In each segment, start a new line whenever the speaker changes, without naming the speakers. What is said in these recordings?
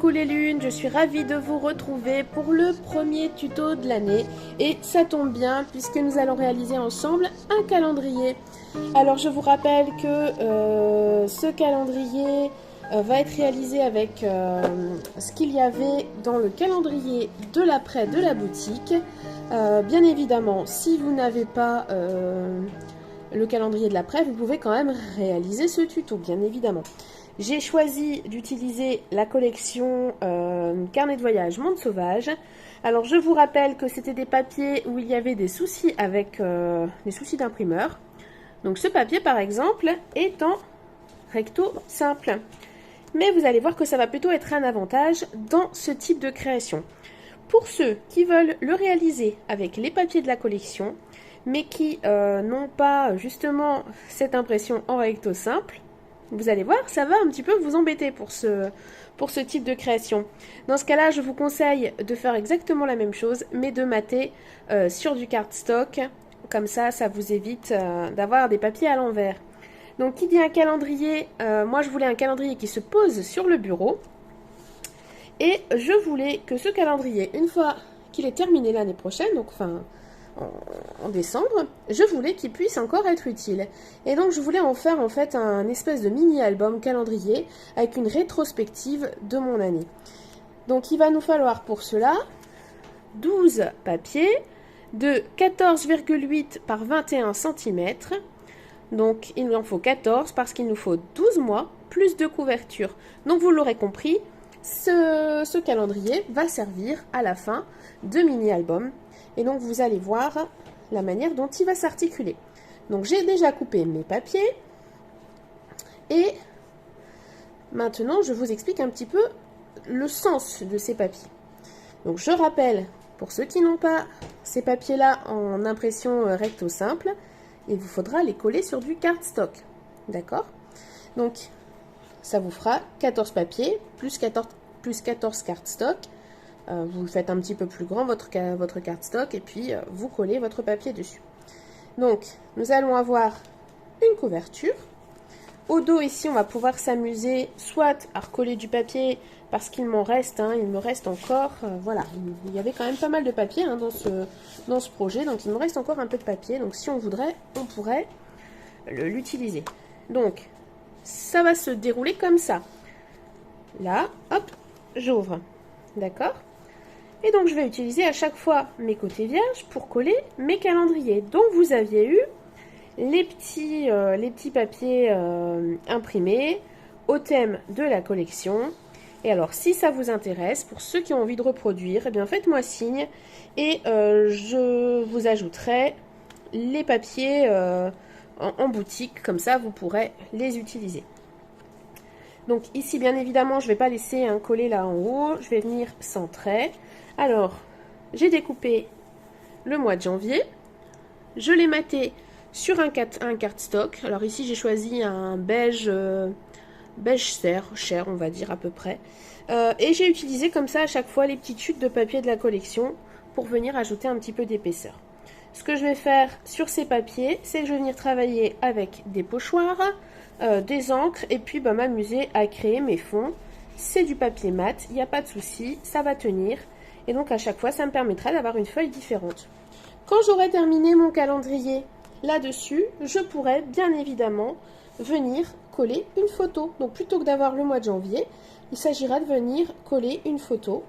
coucou les lunes, je suis ravie de vous retrouver pour le premier tuto de l'année et ça tombe bien puisque nous allons réaliser ensemble un calendrier. Alors je vous rappelle que ce calendrier va être réalisé avec ce qu'il y avait dans le calendrier de l'après de la boutique. Bien évidemment, si vous n'avez pas le calendrier de l'après, vous pouvez quand même réaliser ce tuto, bien évidemment. J'ai choisi d'utiliser la collection Carnet de voyage Monde Sauvage. Alors je vous rappelle que c'était des papiers où il y avait des soucis avec des soucis d'imprimeur. Donc ce papier par exemple est en recto simple. Mais vous allez voir que ça va plutôt être un avantage dans ce type de création. Pour ceux qui veulent le réaliser avec les papiers de la collection, mais qui n'ont pas justement cette impression en recto simple, vous allez voir, ça va un petit peu vous embêter pour ce type de création. Dans ce cas-là, je vous conseille de faire exactement la même chose, mais de mater sur du cardstock. Comme ça, ça vous évite d'avoir des papiers à l'envers. Donc, qui dit un calendrier, moi je voulais un calendrier qui se pose sur le bureau. Et je voulais que ce calendrier, une fois qu'il est terminé l'année prochaine, donc en décembre, je voulais qu'il puisse encore être utile. Et donc je voulais en faire en fait un espèce de mini-album calendrier avec une rétrospective de mon année. Donc il va nous falloir pour cela 12 papiers de 14,8 par 21 cm. Donc il nous en faut 14 parce qu'il nous faut 12 mois plus de couverture. Donc vous l'aurez compris, ce calendrier va servir à la fin de mini-album. Et donc, vous allez voir la manière dont il va s'articuler. Donc, j'ai déjà coupé mes papiers. Et maintenant, je vous explique un petit peu le sens de ces papiers. Donc, je rappelle, pour ceux qui n'ont pas ces papiers-là en impression recto simple, il vous faudra les coller sur du cardstock. D'accord? Donc, ça vous fera 14 papiers plus 14 cardstock. Vous faites un petit peu plus grand votre cardstock et puis vous collez votre papier dessus. Donc, nous allons avoir une couverture. Au dos, ici, on va pouvoir s'amuser soit à recoller du papier parce qu'il m'en reste, il me reste encore, voilà, il y avait quand même pas mal de papier dans ce projet, donc il me reste encore un peu de papier. Donc, si on voudrait, on pourrait l'utiliser. Donc, ça va se dérouler comme ça. Là, hop, j'ouvre. D'accord ? Et donc, je vais utiliser à chaque fois mes côtés vierges pour coller mes calendriers. Donc, vous aviez eu les petits papiers imprimés au thème de la collection. Et alors, si ça vous intéresse, pour ceux qui ont envie de reproduire, eh bien, faites-moi signe et je vous ajouterai les papiers en boutique. Comme ça, vous pourrez les utiliser. Donc, ici, bien évidemment, je ne vais pas laisser un coller là en haut. Je vais venir centrer. Alors, j'ai découpé le mois de janvier, je l'ai maté sur un cardstock. Alors ici, j'ai choisi un beige chair, on va dire à peu près. Et j'ai utilisé comme ça à chaque fois les petites chutes de papier de la collection pour venir ajouter un petit peu d'épaisseur. Ce que je vais faire sur ces papiers, c'est que je vais venir travailler avec des pochoirs, des encres et puis m'amuser à créer mes fonds. C'est du papier mat, il n'y a pas de souci, ça va tenir. Et donc à chaque fois, ça me permettra d'avoir une feuille différente. Quand j'aurai terminé mon calendrier là-dessus, je pourrai bien évidemment venir coller une photo. Donc plutôt que d'avoir le mois de janvier, il s'agira de venir coller une photo.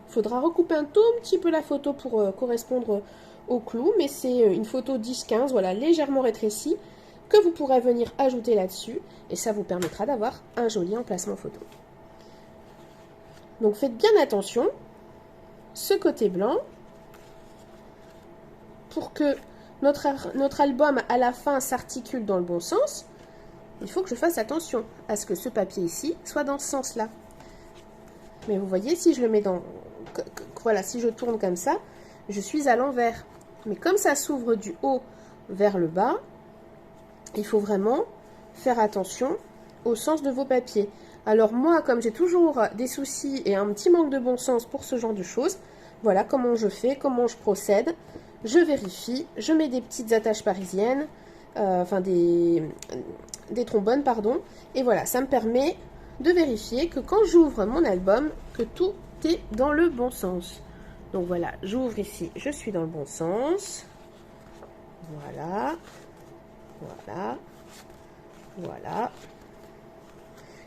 Il faudra recouper un tout petit peu la photo pour correspondre au clou, mais c'est une photo 10-15, voilà, légèrement rétrécie, que vous pourrez venir ajouter là-dessus. Et ça vous permettra d'avoir un joli emplacement photo. Donc faites bien attention. Ce côté blanc, pour que notre album à la fin s'articule dans le bon sens, il faut que je fasse attention à ce que ce papier ici soit dans ce sens-là. Mais vous voyez, si je le mets voilà, si je tourne comme ça, je suis à l'envers. Mais comme ça s'ouvre du haut vers le bas, il faut vraiment faire attention au sens de vos papiers. Alors moi, comme j'ai toujours des soucis et un petit manque de bon sens pour ce genre de choses, voilà comment je fais, comment je procède. Je vérifie, je mets des petites attaches parisiennes, des trombones, pardon. Et voilà, ça me permet de vérifier que quand j'ouvre mon album, que tout est dans le bon sens. Donc voilà, j'ouvre ici, je suis dans le bon sens. Voilà, voilà, voilà.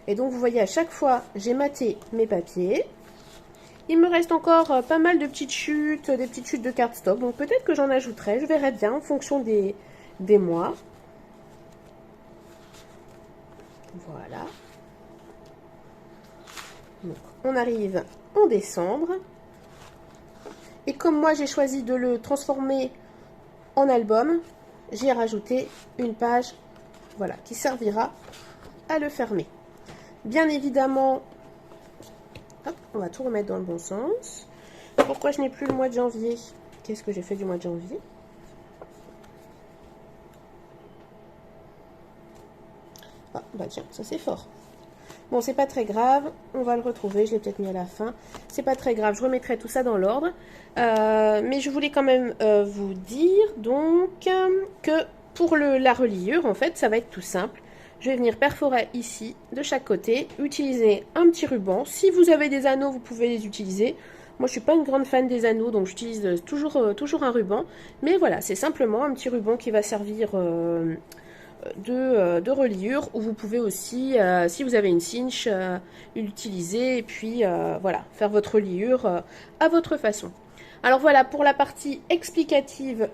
Et donc vous voyez, à chaque fois, j'ai maté mes papiers. Il me reste encore pas mal de petites chutes, des petites chutes de cardstock. Donc peut-être que j'en ajouterai, je verrai bien en fonction des mois. Voilà. Donc, on arrive en décembre. Et comme moi j'ai choisi de le transformer en album, j'ai rajouté une page, voilà, qui servira à le fermer. Bien évidemment, hop, on va tout remettre dans le bon sens. Pourquoi je n'ai plus le mois de janvier? Qu'est-ce que j'ai fait du mois de janvier? Ah, bah tiens, ça c'est fort. Bon, c'est pas très grave, on va le retrouver, je l'ai peut-être mis à la fin. C'est pas très grave, je remettrai tout ça dans l'ordre. Mais je voulais quand même vous dire donc que pour la reliure, en fait, ça va être tout simple. Je vais venir perforer ici, de chaque côté, utiliser un petit ruban. Si vous avez des anneaux, vous pouvez les utiliser. Moi, je suis pas une grande fan des anneaux, donc j'utilise toujours un ruban. Mais voilà, c'est simplement un petit ruban qui va servir de reliure, où vous pouvez aussi, si vous avez une cinch, l'utiliser et puis voilà, faire votre reliure à votre façon. Alors voilà pour la partie explicative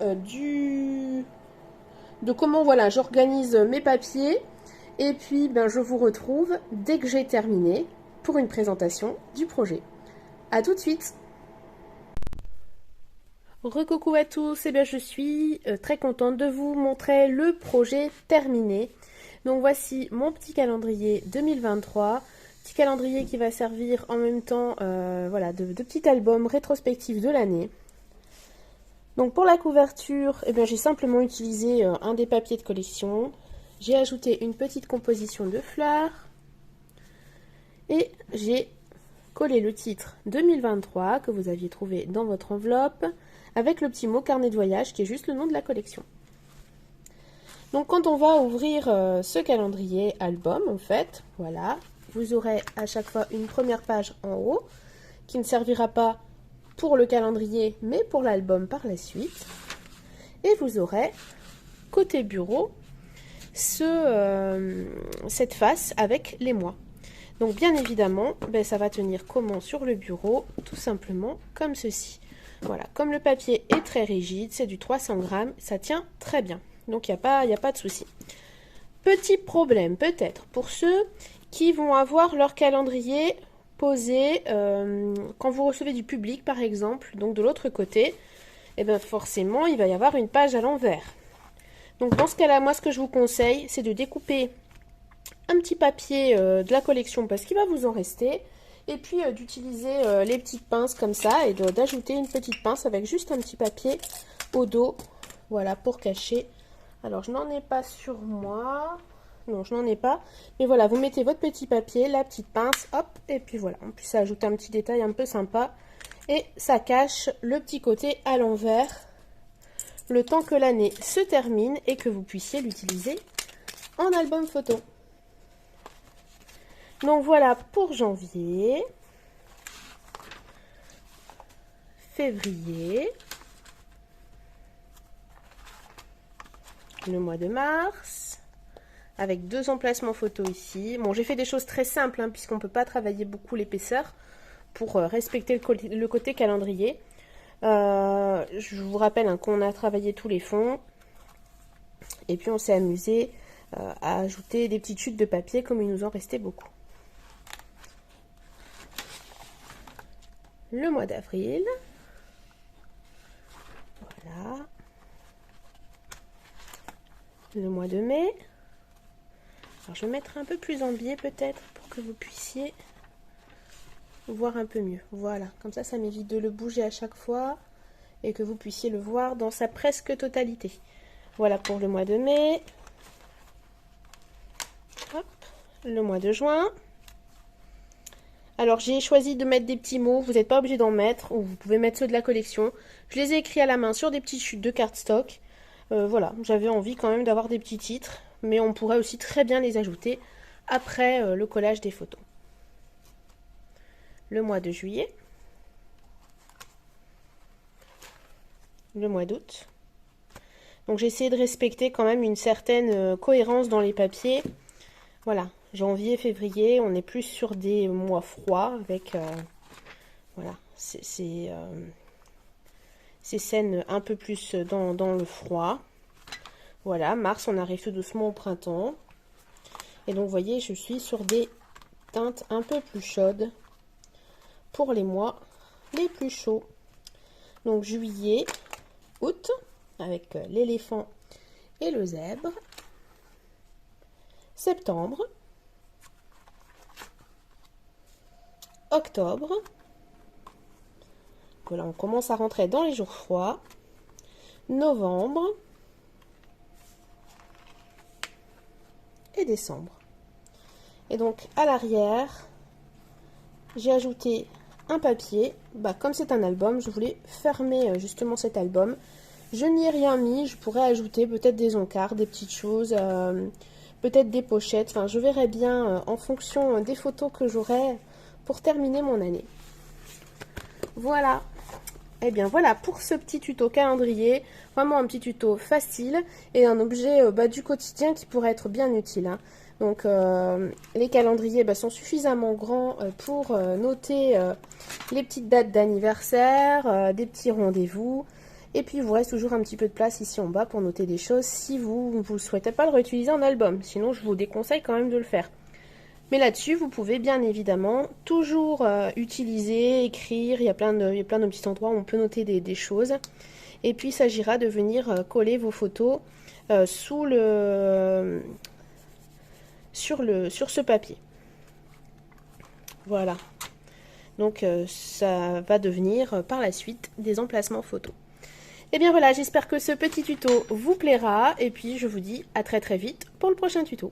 de comment voilà j'organise mes papiers. Et puis ben, je vous retrouve dès que j'ai terminé pour une présentation du projet. A tout de suite. Recoucou à tous, et bien je suis très contente de vous montrer le projet terminé. Donc voici mon petit calendrier 2023, petit calendrier qui va servir en même temps voilà, de petit album rétrospectif de l'année. Donc pour la couverture, eh bien j'ai simplement utilisé un des papiers de collection. J'ai ajouté une petite composition de fleurs et j'ai collé le titre 2023 que vous aviez trouvé dans votre enveloppe avec le petit mot carnet de voyage qui est juste le nom de la collection. Donc quand on va ouvrir ce calendrier album, en fait, voilà, vous aurez à chaque fois une première page en haut qui ne servira pas pour le calendrier mais pour l'album par la suite. Et vous aurez côté bureau cette face avec les mois. Donc bien évidemment, ben, ça va tenir comment sur le bureau, tout simplement comme ceci. Voilà, comme le papier est très rigide, c'est du 300 grammes, ça tient très bien. Donc il n'y a pas de souci. Petit problème peut-être pour ceux qui vont avoir leur calendrier posé quand vous recevez du public par exemple, donc de l'autre côté, et bien forcément il va y avoir une page à l'envers. Donc dans ce cas-là, moi ce que je vous conseille, c'est de découper un petit papier de la collection parce qu'il va vous en rester. Et puis d'utiliser les petites pinces comme ça et d'ajouter une petite pince avec juste un petit papier au dos. Voilà, pour cacher. Alors je n'en ai pas sur moi. Non, je n'en ai pas. Mais voilà, vous mettez votre petit papier, la petite pince, hop, et puis voilà. En plus ça ajoute un petit détail un peu sympa. Et ça cache le petit côté à l'envers. Le temps que l'année se termine et que vous puissiez l'utiliser en album photo. Donc voilà pour janvier, février, le mois de mars, avec 2 emplacements photos ici. Bon, j'ai fait des choses très simples, hein, puisqu'on ne peut pas travailler beaucoup l'épaisseur pour respecter le côté calendrier. Je vous rappelle hein, qu'on a travaillé tous les fonds, et puis on s'est amusé à ajouter des petites chutes de papier, comme il nous en restait beaucoup. Le mois d'avril, voilà, le mois de mai. Alors je vais mettre un peu plus en biais peut-être pour que vous puissiez voir un peu mieux. Voilà, comme ça m'évite de le bouger à chaque fois et que vous puissiez le voir dans sa presque totalité. Voilà pour le mois de mai. Hop, le mois de juin. Alors j'ai choisi de mettre des petits mots, vous n'êtes pas obligé d'en mettre, ou vous pouvez mettre ceux de la collection. Je les ai écrits à la main sur des petites chutes de cardstock. Voilà, j'avais envie quand même d'avoir des petits titres, mais on pourrait aussi très bien les ajouter après le collage des photos. Le mois de juillet, le mois d'août. Donc j'ai essayé de respecter quand même une certaine cohérence dans les papiers. Voilà, janvier, février, on est plus sur des mois froids avec voilà, ces scènes un peu plus dans le froid. Voilà, mars, on arrive tout doucement au printemps. Et donc vous voyez, je suis sur des teintes un peu plus chaudes pour les mois les plus chauds. Donc juillet, août, avec l'éléphant et le zèbre. Septembre. Octobre. Voilà, on commence à rentrer dans les jours froids. Novembre. Et décembre. Et donc à l'arrière, j'ai ajouté un papier. Comme c'est un album, je voulais fermer justement cet album. Je n'y ai rien mis, je pourrais ajouter peut-être des encarts, des petites choses, peut-être des pochettes. Enfin, je verrai bien en fonction des photos que j'aurai pour terminer mon année. Voilà. Et bien voilà pour ce petit tuto calendrier. Vraiment un petit tuto facile et un objet du quotidien qui pourrait être bien utile. Hein. Donc les calendriers sont suffisamment grands pour noter les petites dates d'anniversaire, des petits rendez-vous. Et puis il vous reste toujours un petit peu de place ici en bas pour noter des choses si vous ne souhaitez pas le réutiliser en album. Sinon je vous déconseille quand même de le faire. Mais là-dessus, vous pouvez bien évidemment toujours utiliser, écrire. Il y a plein de petits endroits où on peut noter des choses. Et puis il s'agira de venir coller vos photos sur ce papier. Voilà. Donc ça va devenir par la suite des emplacements photos. Et bien voilà, j'espère que ce petit tuto vous plaira. Et puis je vous dis à très très vite pour le prochain tuto.